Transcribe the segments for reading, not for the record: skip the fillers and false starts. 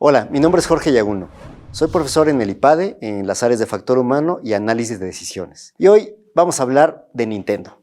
Hola, mi nombre es Jorge Yaguno. Soy profesor en el IPADE en las áreas de factor humano y análisis de decisiones. Y hoy vamos a hablar de Nintendo.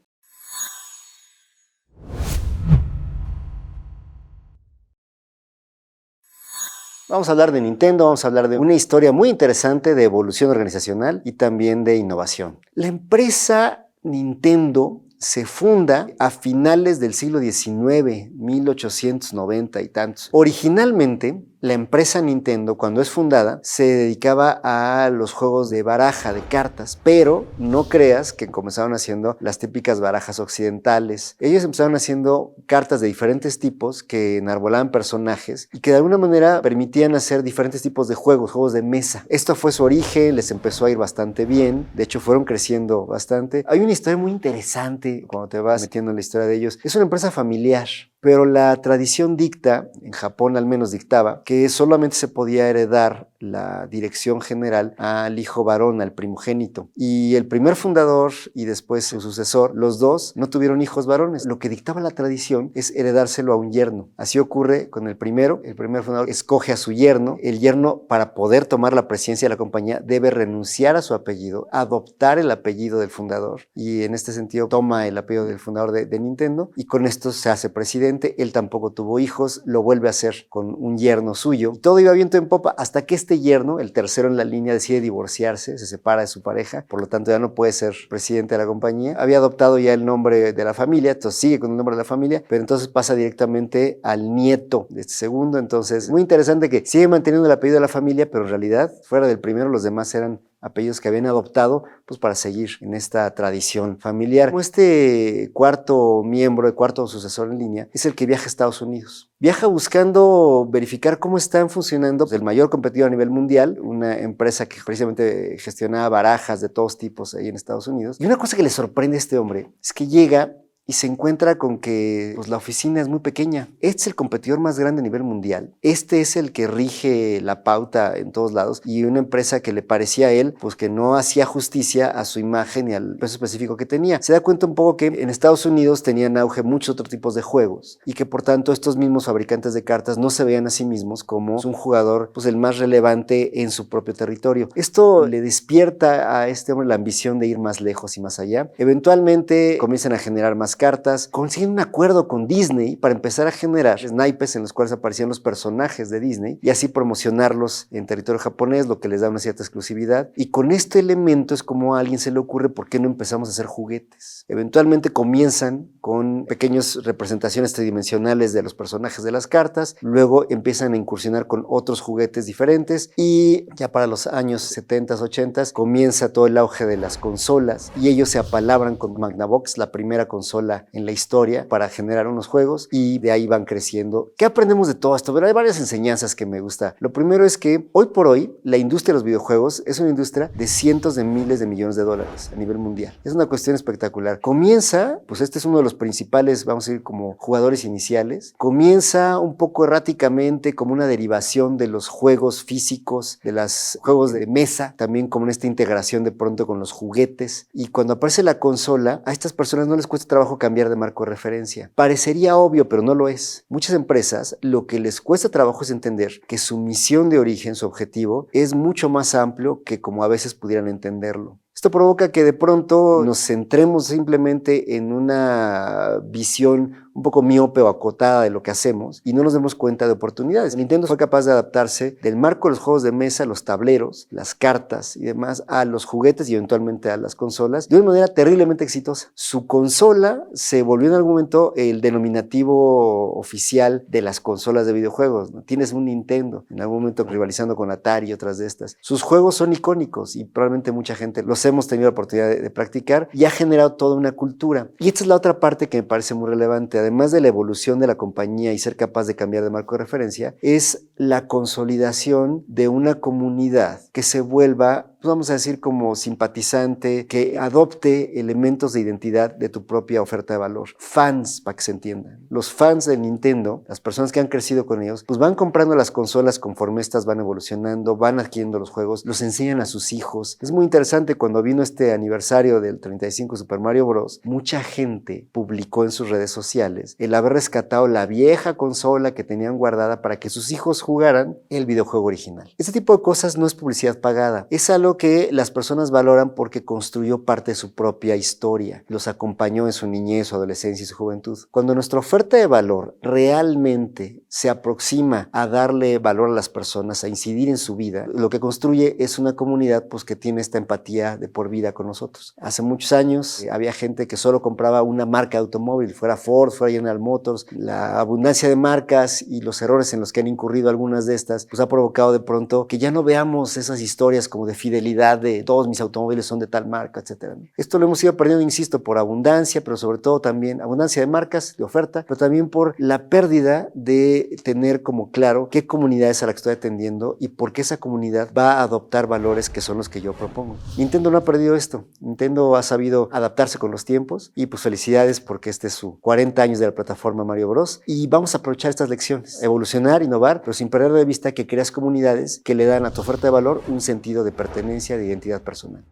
Vamos a hablar de Nintendo, vamos a hablar de una historia muy interesante de evolución organizacional y también de innovación. La empresa Nintendo se funda a finales del siglo XIX, 1890 y tantos. Originalmente, la empresa Nintendo, cuando es fundada, se dedicaba a los juegos de baraja, de cartas, pero no creas que comenzaron haciendo las típicas barajas occidentales. Ellos empezaron haciendo cartas de diferentes tipos que enarbolaban personajes y que de alguna manera permitían hacer diferentes tipos de juegos, juegos de mesa. Esto fue su origen, les empezó a ir bastante bien, de hecho fueron creciendo bastante. Hay una historia muy interesante cuando te vas metiendo en la historia de ellos. Es una empresa familiar, pero la tradición dicta, en Japón al menos dictaba, que solamente se podía heredar la dirección general al hijo varón, al primogénito. Y el primer fundador y después su sucesor, los dos no tuvieron hijos varones. Lo que dictaba la tradición es heredárselo a un yerno. Así ocurre con el primer fundador escoge a su yerno. El yerno, para poder tomar la presidencia de la compañía, debe renunciar a su apellido, adoptar el apellido del fundador y en este sentido toma el apellido del fundador de Nintendo y con esto se hace presidente. Él tampoco tuvo hijos, lo vuelve a hacer con un yerno suyo. Todo iba viento en popa hasta que este yerno, el tercero en la línea, decide divorciarse, se separa de su pareja, por lo tanto ya no puede ser presidente de la compañía. Había adoptado ya el nombre de la familia, entonces sigue con el nombre de la familia, pero entonces pasa directamente al nieto de este segundo. Entonces, muy interesante que sigue manteniendo el apellido de la familia, pero en realidad, fuera del primero, los demás eran apellidos que habían adoptado pues para seguir en esta tradición familiar. Como este cuarto miembro, el cuarto sucesor en línea, es el que viaja a Estados Unidos. Viaja buscando verificar cómo están funcionando el mayor competidor a nivel mundial, una empresa que precisamente gestionaba barajas de todos tipos ahí en Estados Unidos. Y una cosa que le sorprende a este hombre es que llega y se encuentra con que pues, la oficina es muy pequeña. Este es el competidor más grande a nivel mundial. Este es el que rige la pauta en todos lados y una empresa que le parecía a él pues que no hacía justicia a su imagen y al peso específico que tenía. Se da cuenta un poco que en Estados Unidos tenían auge muchos otros tipos de juegos y que por tanto estos mismos fabricantes de cartas no se veían a sí mismos como un jugador pues el más relevante en su propio territorio. Esto le despierta a este hombre la ambición de ir más lejos y más allá. Eventualmente comienzan a generar más cartas, consiguen un acuerdo con Disney para empezar a generar naipes en los cuales aparecían los personajes de Disney y así promocionarlos en territorio japonés, lo que les da una cierta exclusividad. Y con este elemento es como a alguien se le ocurre por qué no empezamos a hacer juguetes. Eventualmente comienzan con pequeñas representaciones tridimensionales de los personajes de las cartas, luego empiezan a incursionar con otros juguetes diferentes y ya para los años 70s, 80s comienza todo el auge de las consolas y ellos se apalabran con Magnavox, la primera consola en la historia para generar unos juegos y de ahí van creciendo. ¿Qué aprendemos de todo esto? Pero hay varias enseñanzas que me gusta. Lo primero es que hoy por hoy la industria de los videojuegos es una industria de cientos de miles de millones de dólares a nivel mundial. Es una cuestión espectacular. Comienza, pues este es uno de los principales, vamos a decir, como jugadores iniciales. Comienza un poco erráticamente como una derivación de los juegos físicos, de los juegos de mesa, también como en esta integración de pronto con los juguetes. Y cuando aparece la consola, a estas personas no les cuesta trabajo cambiar de marco de referencia. Parecería obvio, pero no lo es. Muchas empresas lo que les cuesta trabajo es entender que su misión de origen, su objetivo, es mucho más amplio que como a veces pudieran entenderlo. Esto provoca que de pronto nos centremos simplemente en una visión un poco miope o acotada de lo que hacemos y no nos demos cuenta de oportunidades. Nintendo fue capaz de adaptarse del marco de los juegos de mesa, los tableros, las cartas y demás a los juguetes y eventualmente a las consolas de una manera terriblemente exitosa. Su consola se volvió en algún momento el denominativo oficial de las consolas de videojuegos, ¿no? Tienes un Nintendo, en algún momento rivalizando con Atari y otras de estas. Sus juegos son icónicos y probablemente mucha gente los hemos tenido la oportunidad de practicar y ha generado toda una cultura. Y esta es la otra parte que me parece muy relevante, además de la evolución de la compañía y ser capaz de cambiar de marco de referencia, es la consolidación de una comunidad que se vuelva pues vamos a decir, como simpatizante, que adopte elementos de identidad de tu propia oferta de valor. Fans, para que se entiendan. Los fans de Nintendo, las personas que han crecido con ellos, pues van comprando las consolas conforme estas van evolucionando, van adquiriendo los juegos, los enseñan a sus hijos. Es muy interesante, cuando vino este aniversario del 35 Super Mario Bros., mucha gente publicó en sus redes sociales el haber rescatado la vieja consola que tenían guardada para que sus hijos jugaran el videojuego original. Este tipo de cosas no es publicidad pagada, es algo que las personas valoran porque construyó parte de su propia historia, los acompañó en su niñez, su adolescencia y su juventud. Cuando nuestra oferta de valor realmente se aproxima a darle valor a las personas, a incidir en su vida, lo que construye es una comunidad pues, que tiene esta empatía de por vida con nosotros. Hace muchos años había gente que solo compraba una marca de automóvil, fuera Ford, fuera General Motors. La abundancia de marcas y los errores en los que han incurrido algunas de estas, pues ha provocado de pronto que ya no veamos esas historias como de fidelidad de todos mis automóviles son de tal marca, etc. Esto lo hemos ido perdiendo, insisto, por abundancia, pero sobre todo también abundancia de marcas, de oferta, pero también por la pérdida de tener como claro qué comunidad es a la que estoy atendiendo y por qué esa comunidad va a adoptar valores que son los que yo propongo. Nintendo no ha perdido esto. Nintendo ha sabido adaptarse con los tiempos y pues felicidades porque este es su 40 años de la plataforma Mario Bros. Y vamos a aprovechar estas lecciones, evolucionar, innovar, pero sin perder de vista que creas comunidades que le dan a tu oferta de valor un sentido de pertenencia, de identidad personal.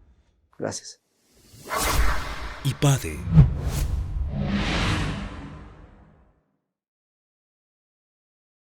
Gracias. IPADE.